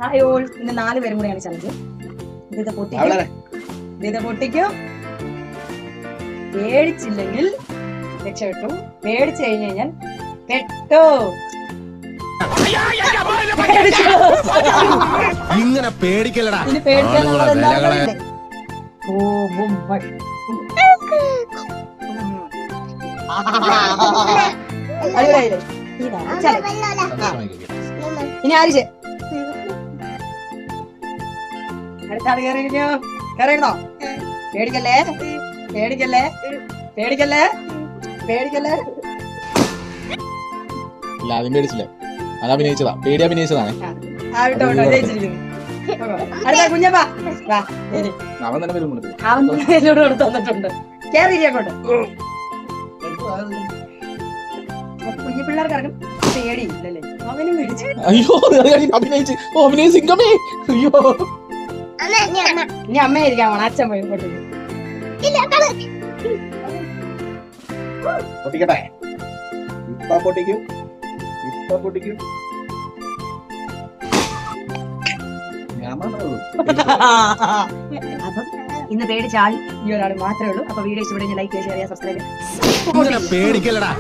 Hi all. ഇന്ന് 4 പേരും കൂടെയാണ് ചലഞ്ച്. ഇത് പൊട്ടിക്കും. പേടിച്ചില്ലെങ്കിൽ രക്ഷപ്പെട്ടു. പേടിച്ചു കഴിഞ്ഞു കഴിഞ്ഞാൽ പെട്ടോ. ഇങ്ങനെ പേടിക്കലടാ. ഇനി പേടിക്കാനുള്ള ഇനി ആര് അടുത്താണ് കയറിയിരിക്കോ? കയറിയിരുന്നോ? പേടിക്കല്ലേ, പേടിക്കല്ലേ, പേടിക്കല്ലേ, പേടിക്കല്ലേ. ഇല്ല, ആദ്യം പേടിച്ചില്ലേ? അത് അഭിനയിച്ചതാ, പേടി അഭിനയിച്ചതാണ്. അടുത്ത കുഞ്ഞപ്പാ അവൻ തന്നെ വരും. അവനോട് കൊടുത്ത് തന്നിട്ടുണ്ട്. കേറിയിരിക്കോട്ടെ. കുഞ്ഞു പിള്ളേർക്ക് ഇറങ്ങും പേടിയില്ലല്ലേ? അവനും പേടിച്ചു. അയ്യോ അഭിനയിച്ച് സിംഗമേ. അയ്യോ ഇനി അമ്മയായിരിക്കാം. അച്ഛൻ പോയി പൊട്ടിക്കട്ടെ. ഇപ്പൊ പൊട്ടിക്കും, ഇപ്പൊ പൊട്ടിക്കും. അപ്പം ഇന്ന് പേടിച്ച ആൾ ഈ ഒരാൾ മാത്രമേ ഉള്ളൂ. അപ്പൊ വീഡിയോ ഇഷ്ടപ്പെടുന്ന ലൈക്ക്, ഷെയർ, സബ്സ്ക്രൈബ്. പേടിക്കലടാ.